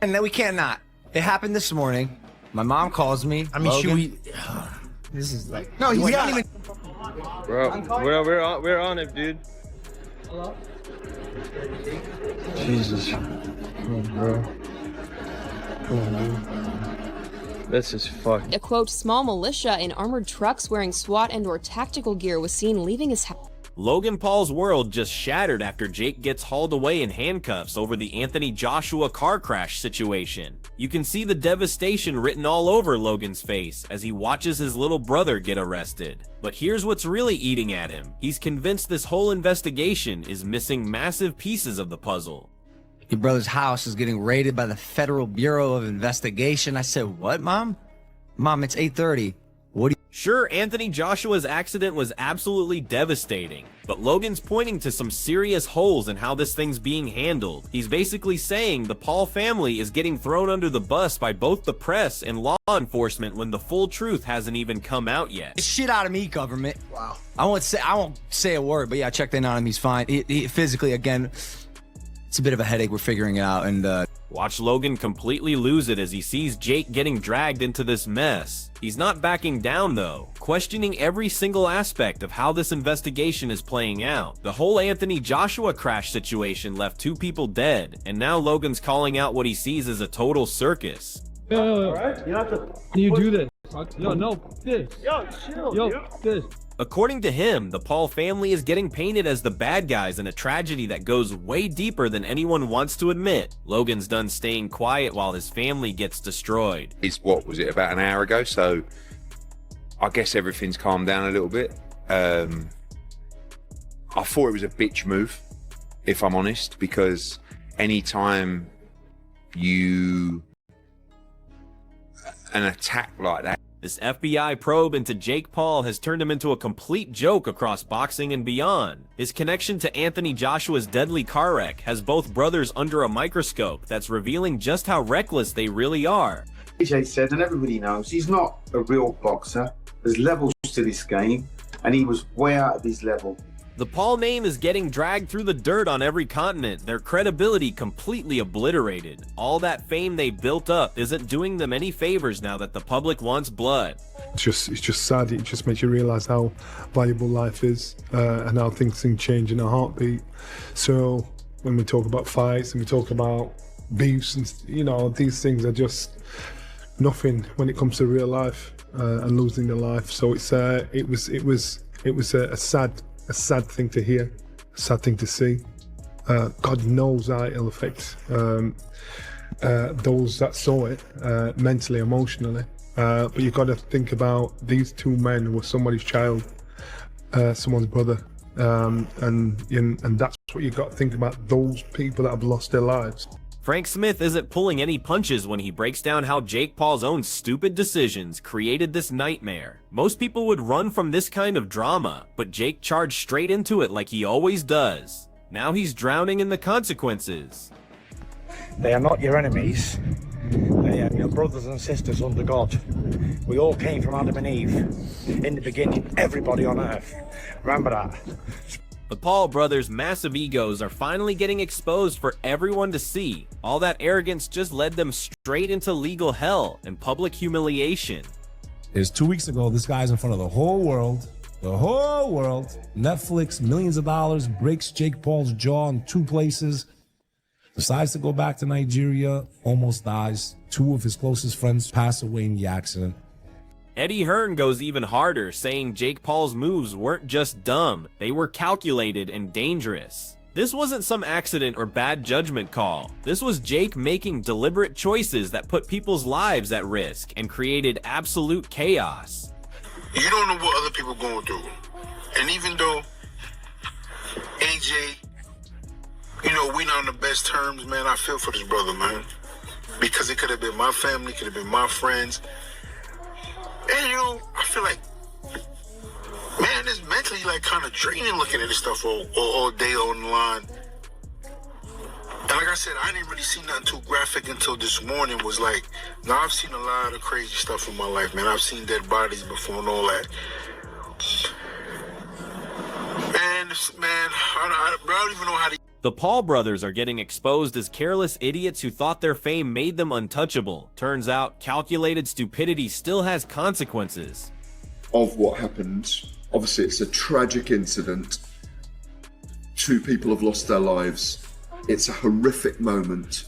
And then we can't not. It happened this morning. My mom calls me. I mean, Logan. should we? This is like no, we don't even. Bro, we're on it, dude. Hello? Jesus. Come on, bro. Come on, dude. This is fucked. A quote, small militia in armored trucks wearing SWAT and/or tactical gear was seen leaving his house. Logan Paul's world just shattered after Jake gets hauled away in handcuffs over the Anthony Joshua car crash situation. You can see the devastation written all over Logan's face as he watches his little brother get arrested. But here's what's really eating at him. He's convinced this whole investigation is missing massive pieces of the puzzle. Your brother's house is getting raided by the Federal Bureau of Investigation. I said, what, Mom? Mom, it's 8:30. What do you... Sure, Anthony Joshua's accident was absolutely devastating, but Logan's pointing to some serious holes in how this thing's being handled. He's basically saying the Paul family is getting thrown under the bus by both the press and law enforcement when the full truth hasn't even come out yet. Shit out of me, government. Wow. I won't say a word, but yeah, I checked in on him. He's fine. He physically, again, it's a bit of a headache. We're figuring it out, and watch Logan completely lose it as he sees Jake getting dragged into this mess. He's not backing down though, questioning every single aspect of how this investigation is playing out. The whole Anthony Joshua crash situation left 2 people dead, and now Logan's calling out what he sees as a total circus. Yo, Alright? You have to. can you do this? Yo, no, this. Yo, chill. Yo, Dude. this. According to him, the Paul family is getting painted as the bad guys in a tragedy that goes way deeper than anyone wants to admit. Logan's done staying quiet while his family gets destroyed. It's what was it, about an hour ago, so I guess everything's calmed down a little bit. I thought it was a bitch move, if I'm honest, because anytime an attack like that. This FBI probe into Jake Paul has turned him into a complete joke across boxing and beyond. His connection to Anthony Joshua's deadly car wreck has both brothers under a microscope that's revealing just how reckless they really are. AJ said, and everybody knows, he's not a real boxer. There's levels to this game, and he was way out of his level. The Paul name is getting dragged through the dirt on every continent, their credibility completely obliterated. All that fame they built up isn't doing them any favors now that the public wants blood. It's just sad. It just makes you realize how valuable life is and how things can change in a heartbeat. So when we talk about fights and we talk about beefs and these things are just nothing when it comes to real life and losing your life. So it was a sad thing to hear, a sad thing to see. God knows how it'll affect those that saw it mentally, emotionally. But you've got to think about these 2 men were somebody's child, someone's brother, and that's what you've got to think about, those people that have lost their lives. Frank Smith isn't pulling any punches when he breaks down how Jake Paul's own stupid decisions created this nightmare. Most people would run from this kind of drama, but Jake charged straight into it like he always does. Now he's drowning in the consequences. They are not your enemies. They are your brothers and sisters under God. We all came from Adam and Eve. In the beginning, everybody on earth. Remember that. The Paul brothers' massive egos are finally getting exposed for everyone to see. All that arrogance just led them straight into legal hell and public humiliation. Is 2 weeks ago, this guy's in front of the whole world. Netflix, millions of dollars, breaks Jake Paul's jaw in 2 places. Decides to go back to Nigeria, almost dies. 2 of his closest friends pass away in the accident. Eddie Hearn goes even harder, saying Jake Paul's moves weren't just dumb, they were calculated and dangerous. This wasn't some accident or bad judgment call. This was Jake making deliberate choices that put people's lives at risk and created absolute chaos. You don't know what other people are going through. And even though AJ, we're not on the best terms, man, I feel for this brother, man. Because it could have been my family, could have been my friends. And I feel like, man, it's mentally kind of draining looking at this stuff all day on the line. And like I said, I didn't really see nothing too graphic until this morning. Now I've seen a lot of crazy stuff in my life, man. I've seen dead bodies before and all that. Man, I don't even know how to... The Paul brothers are getting exposed as careless idiots who thought their fame made them untouchable. Turns out, calculated stupidity still has consequences. Of what happened, obviously it's a tragic incident. 2 people have lost their lives. It's a horrific moment.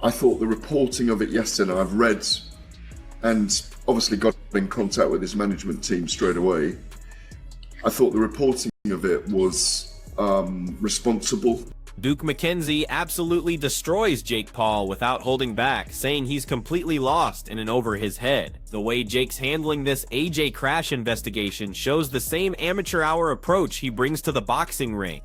I thought the reporting of it yesterday, I've read and obviously got in contact with his management team straight away. I thought the reporting of it was responsible. Duke McKenzie absolutely destroys Jake Paul without holding back, saying he's completely lost in and over his head. The way Jake's handling this AJ crash investigation shows the same amateur hour approach he brings to the boxing ring.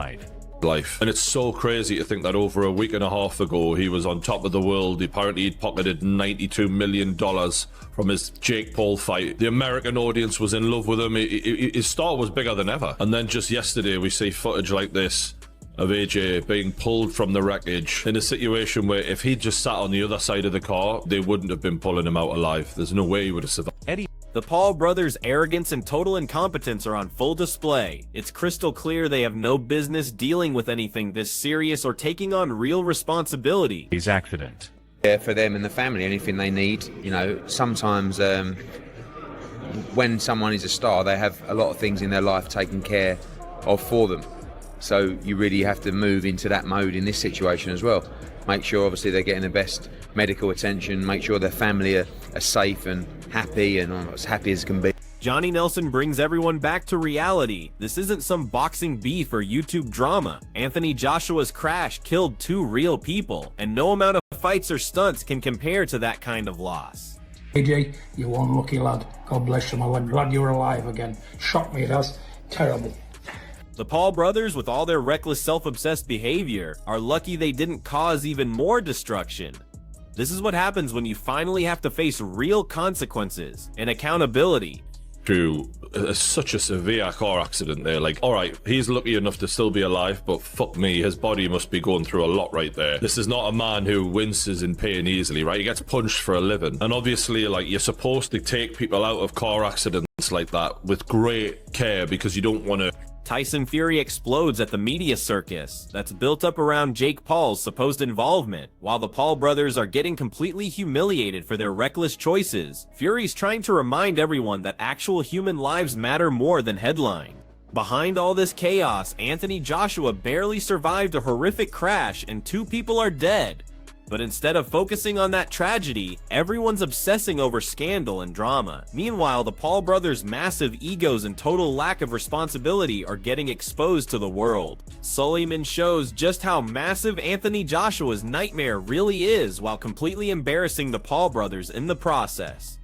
Life. And it's so crazy to think that over a week and a half ago he was on top of the world. Apparently he'd pocketed $92 million from his Jake Paul fight. The American audience was in love with him. His star was bigger than ever. And then just yesterday we see footage like this of AJ being pulled from the wreckage in a situation where if he'd just sat on the other side of the car, they wouldn't have been pulling him out alive. There's no way he would have survived. The Paul brothers' arrogance and total incompetence are on full display. It's crystal clear they have no business dealing with anything this serious or taking on real responsibility. His accident. Yeah, for them and the family, anything they need. You know, sometimes when someone is a star, they have a lot of things in their life taken care of for them. So you really have to move into that mode in this situation as well. Make sure obviously they're getting the best medical attention, make sure their family are safe and happy and as happy as can be. Johnny Nelson brings everyone back to reality. This isn't some boxing beef or YouTube drama. Anthony Joshua's crash killed 2 real people, and no amount of fights or stunts can compare to that kind of loss. AJ, you're one lucky lad. God bless you, my lad. Glad you're alive again. Shocked me, it has. Terrible. The Paul brothers, with all their reckless, self-obsessed behavior, are lucky they didn't cause even more destruction. This is what happens when you finally have to face real consequences and accountability. Through such a severe car accident there, like, all right, he's lucky enough to still be alive, but fuck me, his body must be going through a lot right there. This is not a man who winces in pain easily, right? He gets punched for a living. And obviously, like, you're supposed to take people out of car accidents like that with great care because you don't want to. Tyson Fury explodes at the media circus that's built up around Jake Paul's supposed involvement. While the Paul brothers are getting completely humiliated for their reckless choices, Fury's trying to remind everyone that actual human lives matter more than headline. Behind all this chaos, Anthony Joshua barely survived a horrific crash and 2 people are dead. But instead of focusing on that tragedy, everyone's obsessing over scandal and drama. Meanwhile, the Paul brothers' massive egos and total lack of responsibility are getting exposed to the world. Suleiman shows just how massive Anthony Joshua's nightmare really is while completely embarrassing the Paul brothers in the process.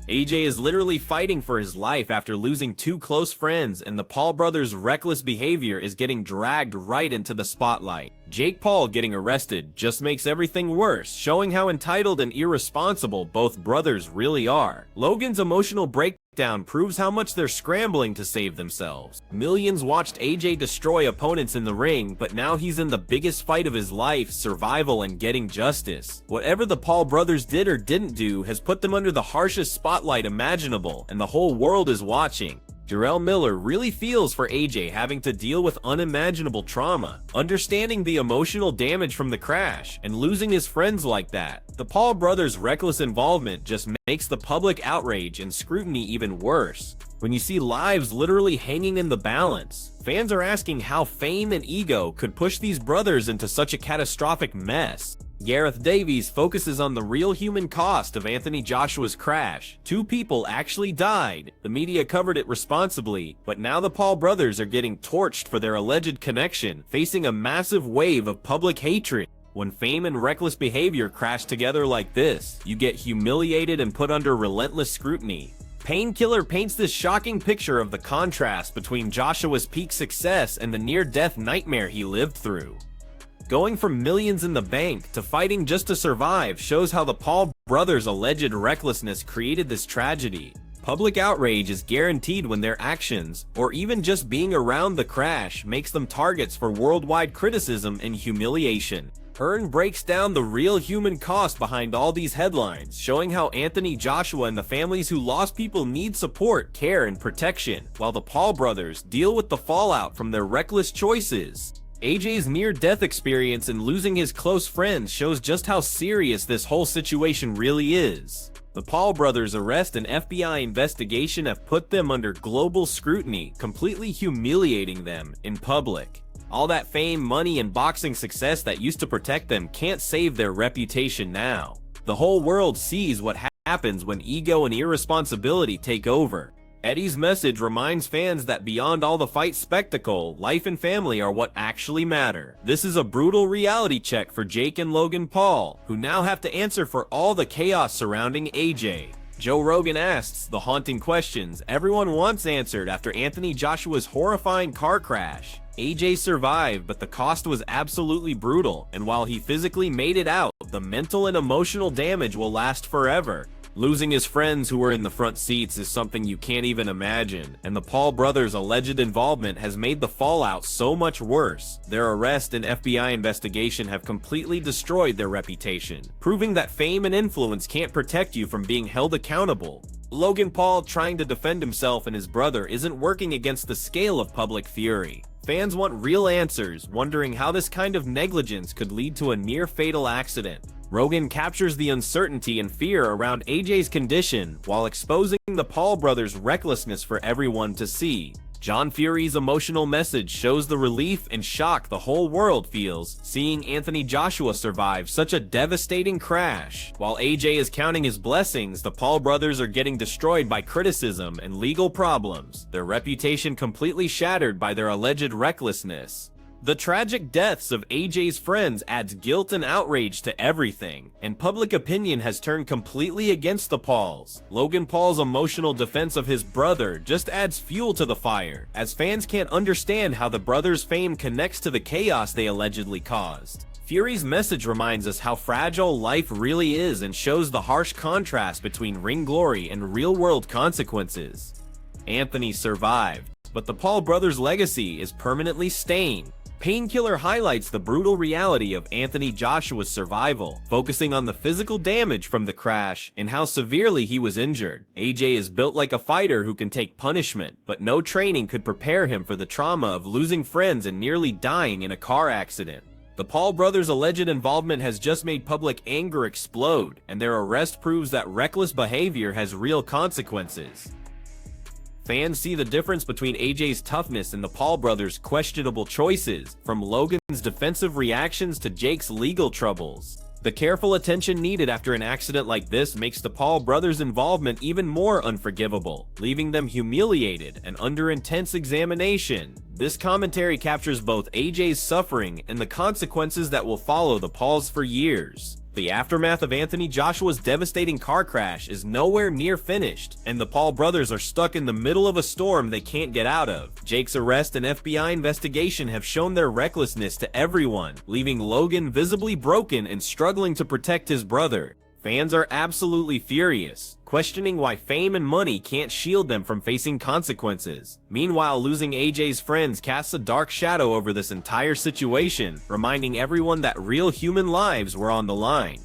AJ is literally fighting for his life after losing 2 close friends, and the Paul brothers' reckless behavior is getting dragged right into the spotlight. Jake Paul getting arrested just makes everything worse, showing how entitled and irresponsible both brothers really are. Logan's emotional breakdown proves how much they're scrambling to save themselves. Millions watched AJ destroy opponents in the ring, but now he's in the biggest fight of his life, survival and getting justice. Whatever the Paul brothers did or didn't do has put them under the harshest spotlight imaginable, and the whole world is watching. Jarrell Miller really feels for AJ having to deal with unimaginable trauma, understanding the emotional damage from the crash, and losing his friends like that. The Paul brothers' reckless involvement just makes the public outrage and scrutiny even worse. When you see lives literally hanging in the balance, fans are asking how fame and ego could push these brothers into such a catastrophic mess. Gareth Davies focuses on the real human cost of Anthony Joshua's crash. 2 people actually died. The media covered it responsibly, but now the Paul brothers are getting torched for their alleged connection, facing a massive wave of public hatred. When fame and reckless behavior crash together like this, you get humiliated and put under relentless scrutiny. Painkiller paints this shocking picture of the contrast between Joshua's peak success and the near-death nightmare he lived through. Going from millions in the bank to fighting just to survive shows how the Paul brothers' alleged recklessness created this tragedy. Public outrage is guaranteed when their actions, or even just being around the crash, makes them targets for worldwide criticism and humiliation. Hearn breaks down the real human cost behind all these headlines, showing how Anthony Joshua and the families who lost people need support, care, and protection, while the Paul brothers deal with the fallout from their reckless choices. AJ's near-death experience and losing his close friends shows just how serious this whole situation really is. The Paul brothers' arrest and FBI investigation have put them under global scrutiny, completely humiliating them in public. All that fame, money, and boxing success that used to protect them can't save their reputation now. The whole world sees what happens when ego and irresponsibility take over. Eddie's message reminds fans that beyond all the fight spectacle, life and family are what actually matter. This is a brutal reality check for Jake and Logan Paul, who now have to answer for all the chaos surrounding AJ. Joe Rogan asks the haunting questions everyone wants answered after Anthony Joshua's horrifying car crash. AJ survived, but the cost was absolutely brutal, and while he physically made it out, the mental and emotional damage will last forever. Losing his friends who were in the front seats is something you can't even imagine, and the Paul brothers' alleged involvement has made the fallout so much worse. Their arrest and FBI investigation have completely destroyed their reputation, proving that fame and influence can't protect you from being held accountable. Logan Paul trying to defend himself and his brother isn't working against the scale of public fury. Fans want real answers, wondering how this kind of negligence could lead to a near-fatal accident. Rogan captures the uncertainty and fear around AJ's condition while exposing the Paul brothers' recklessness for everyone to see. John Fury's emotional message shows the relief and shock the whole world feels seeing Anthony Joshua survive such a devastating crash. While AJ is counting his blessings, the Paul brothers are getting destroyed by criticism and legal problems, their reputation completely shattered by their alleged recklessness. The tragic deaths of AJ's friends adds guilt and outrage to everything, and public opinion has turned completely against the Pauls. Logan Paul's emotional defense of his brother just adds fuel to the fire, as fans can't understand how the brothers' fame connects to the chaos they allegedly caused. Fury's message reminds us how fragile life really is and shows the harsh contrast between ring glory and real-world consequences. Anthony survived, but the Paul brothers' legacy is permanently stained. Painkiller highlights the brutal reality of Anthony Joshua's survival, focusing on the physical damage from the crash and how severely he was injured. AJ is built like a fighter who can take punishment, but no training could prepare him for the trauma of losing friends and nearly dying in a car accident. The Paul brothers' alleged involvement has just made public anger explode, and their arrest proves that reckless behavior has real consequences. Fans see the difference between AJ's toughness and the Paul brothers' questionable choices, from Logan's defensive reactions to Jake's legal troubles. The careful attention needed after an accident like this makes the Paul brothers' involvement even more unforgivable, leaving them humiliated and under intense examination. This commentary captures both AJ's suffering and the consequences that will follow the Pauls for years. The aftermath of Anthony Joshua's devastating car crash is nowhere near finished, and the Paul brothers are stuck in the middle of a storm they can't get out of. Jake's arrest and FBI investigation have shown their recklessness to everyone, leaving Logan visibly broken and struggling to protect his brother. Fans are absolutely furious, questioning why fame and money can't shield them from facing consequences. Meanwhile, losing AJ's friends casts a dark shadow over this entire situation, reminding everyone that real human lives were on the line.